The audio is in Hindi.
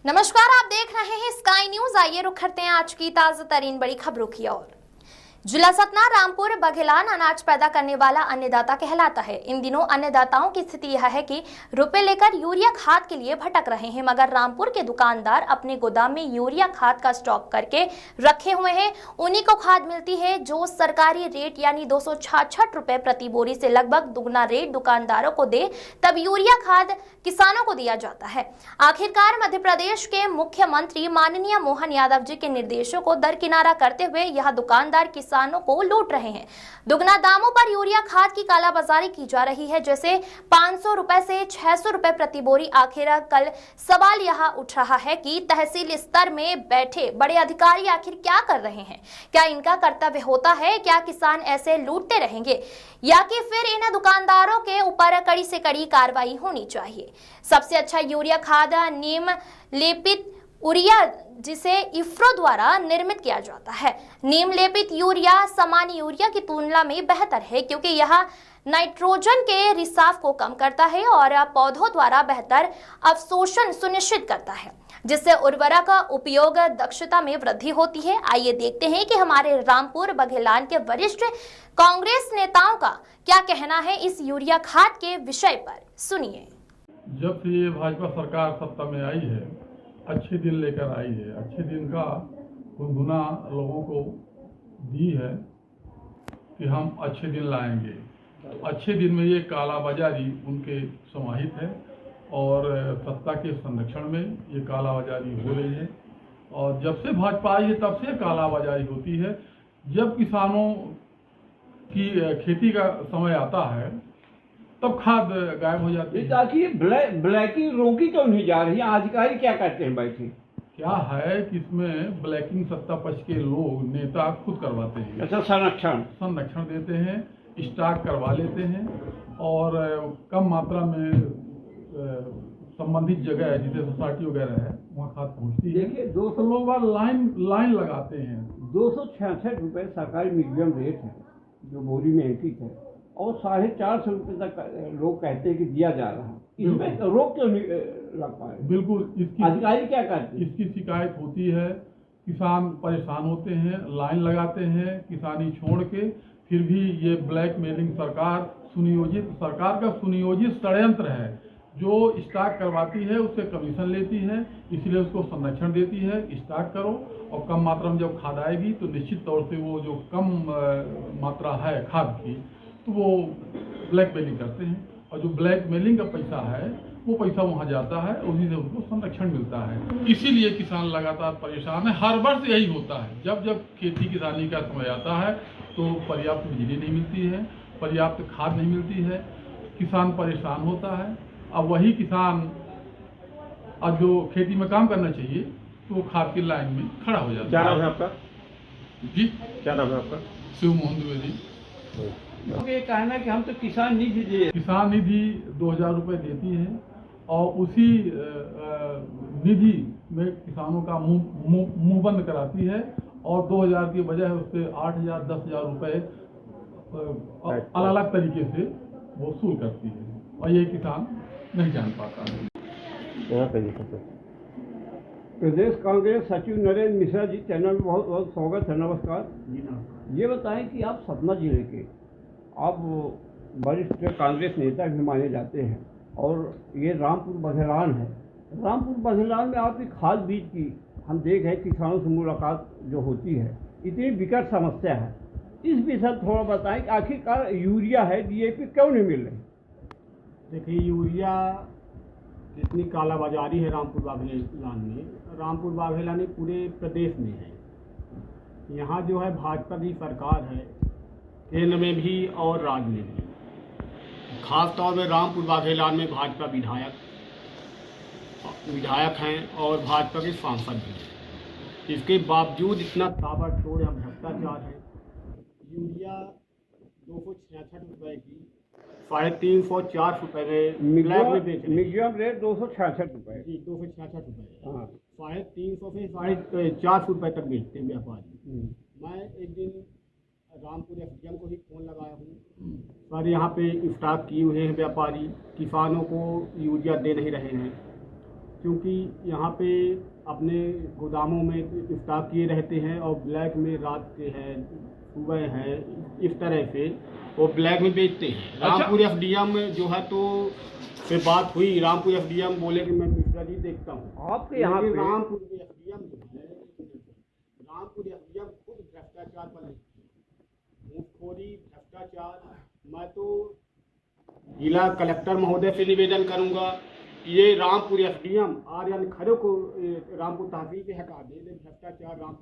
नमस्कार, आप देख रहे हैं स्काई न्यूज। आइए रुक करते हैं आज की ताजा तरीन बड़ी खबरों की ओर। जिला सतना रामपुर बघेलान अनाज पैदा करने वाला अन्नदाता कहलाता है। इन दिनों अन्नदाताओं की स्थिति यह है कि रुपए लेकर यूरिया खाद के लिए भटक रहे हैं, मगर रामपुर के दुकानदार अपने गोदाम में यूरिया खाद का स्टॉक करके रखे हुए हैं। उन्हीं को खाद मिलती है जो सरकारी रेट यानी 266 रुपए प्रति बोरी से लगभग दुगना रेट दुकानदारों को दे, तब यूरिया खाद किसानों को दिया जाता है। आखिरकार मध्य प्रदेश के मुख्यमंत्री माननीय मोहन यादव जी के निर्देशों को दरकिनारा करते हुए यह दुकानदार किसानों को लूट रहे हैं। दुगना दामों पर यूरिया खाद की कालाबाजारी की जा रही है, जैसे 500 रुपए से 600 रुपए प्रति बोरी। आखिर कल सवाल यहाँ उठ रहा है कि तहसील स्तर में बैठे बड़े अधिकारी आखिर क्या कर रहे हैं? क्या इनका कर्तव्य होता है? क्या किसान ऐसे लूटते रहेंगे या कि फिर इन दुकानदारों के ऊपर कड़ी से कड़ी कार्रवाई होनी चाहिए? सबसे अच्छा यूरिया खाद नीम लेपित यूरिया जिसे इफ्रो द्वारा निर्मित किया जाता है। नीम लेपित यूरिया सामान्य यूरिया की तुलना में बेहतर है क्योंकि यह नाइट्रोजन के रिसाव को कम करता है और पौधों द्वारा बेहतर अवशोषण सुनिश्चित करता है, जिससे उर्वरक का उपयोग दक्षता में वृद्धि होती है। आइए देखते हैं कि हमारे रामपुर बघेलान के वरिष्ठ कांग्रेस नेताओं का क्या कहना है इस यूरिया खाद के विषय पर। सुनिए। जब से ये भाजपा सरकार सत्ता में आई है, अच्छे दिन लेकर आई है। अच्छे दिन का गुनगुना लोगों को दी है कि हम अच्छे दिन लाएंगे। अच्छे दिन में ये कालाबाजारी उनके समाहित है और सत्ता के संरक्षण में ये कालाबाजारी हो रही है। और जब से भाजपा आई है तब से कालाबाजारी होती है। जब किसानों की खेती का समय आता है तब खाद गायब हो जाती है। ताकि ब्लैकिंग रोकी क्यों नहीं जा रही? अधिकारी क्या करते हैं बैठे? क्या है कि इसमें ब्लैकिंग सत्ता पक्ष के लोग नेता खुद करवाते हैं। अच्छा, संरक्षण देते हैं, स्टॉक करवा लेते हैं और कम मात्रा में संबंधित जगह है जिसे सोसाइटी वगैरह है वहाँ खाद पहुँचती है। देखिए, 200 लोग बार लाइन लगाते हैं। 266 रुपए सरकारी मीडियम रेट है जो बोरी में अंकित है और 450 रुपए तक लोग कहते हैं कि दिया जा रहा है। इसमें रोक क्यों नहीं लग पाए? बिल्कुल, इसकी अधिकारी क्या करते हैं? इसकी शिकायत होती है। किसान परेशान होते हैं, लाइन लगाते हैं किसानी छोड़ के, फिर भी ये ब्लैक मेलिंग सरकार का सुनियोजित षड्यंत्र है। जो स्टॉक करवाती है उससे कमीशन लेती है, इसलिए उसको संरक्षण देती है। स्टॉक करो और कम मात्रा में जब खाद आएगी तो निश्चित तौर से वो जो कम मात्रा है खाद की तो वो ब्लैक मेलिंग करते हैं और जो ब्लैक मेलिंग का पैसा है वो पैसा वहाँ जाता है, उसी से उनको संरक्षण मिलता है। इसीलिए किसान लगातार परेशान है। हर वर्ष यही होता है। जब जब खेती किसानी का समय आता है तो पर्याप्त बिजली नहीं मिलती है, पर्याप्त खाद नहीं मिलती है, किसान परेशान होता है। अब वही किसान अब जो खेती में काम करना चाहिए तो वो खाद की लाइन में खड़ा हो जाता है। क्या नाम है आपका? जी, क्या नाम है आपका? शिव मोहन द्विवेदी। ये कहना है कि हम तो किसान निधि दिए। किसान निधि 2000 रुपये देती है और उसी निधि में किसानों का मुंह बंद कराती है और 2000 की बजाय उससे 8000 10,000 रुपये अलग अलग तरीके से वसूल करती है और ये किसान नहीं जान पाता है। प्रदेश कांग्रेस सचिव नरेंद्र मिश्रा जी, चैनल में बहुत बहुत स्वागत है। नमस्कार जी। ये बताएं कि आप सतना जिले के आप वरिष्ठ कांग्रेस नेता भी माने जाते हैं और ये रामपुर बघेलान है। रामपुर बघेलान में आपकी खाद बीज की हम देख रहे हैं किसानों से मुलाकात जो होती है, इतनी विकट समस्या है। इस विषय थोड़ा बताएं कि आखिरकार यूरिया है, DAP क्यों नहीं मिल रही? देखिए, यूरिया जितनी कालाबाजारी है रामपुर बाघेलान में, रामपुर बाघेलान पूरे प्रदेश में है। यहाँ जो है भाजपा की सरकार है, केंद्र में भी और राज्य में भी। खास तौर पर रामपुर बाघेलान में भाजपा विधायक हैं और भाजपा के सांसद भी हैं। इसके बावजूद इतना ताबड़तोड़ या भ्रष्टाचार है। यूरिया 266 रुपये की 350-4 रुपये में ब्लैक में बेच रहे हैं। मीडियम रेट 266 रुपये जी, 266 रुपये। हाँ, 350 से 450 रुपये तक बेचते हैं व्यापारी। मैं एक दिन रामपुर SDM को ही फ़ोन लगाया हूँ, सर यहाँ पे स्टॉक किए हुए हैं व्यापारी, किसानों को यूरिया दे नहीं रहे हैं। क्योंकि यहाँ पे अपने गोदामों में स्टॉक किए रहते हैं और ब्लैक में रात के हैं, सुबह है, इस तरह से वो ब्लैक में बेचते हैं। अच्छा। रामपुर एफडीएम में जो है तो से बात हुई, रामपुर एफडीएम बोले कि मैं मिश्रा जी देखता हूँ। आपके यहाँ लेकिन पे रामपुर एफडीएम जो है, रामपुर एफडीएम खुद भ्रष्टाचार पर घूसखोरी, भ्रष्टाचार। मैं तो जिला कलेक्टर महोदय से निवेदन करूंगा कि ये रामपुर एसडीएम आर्यन खरे को रामपुर तहसील से हटा दे। भ्रष्टाचार रामपुर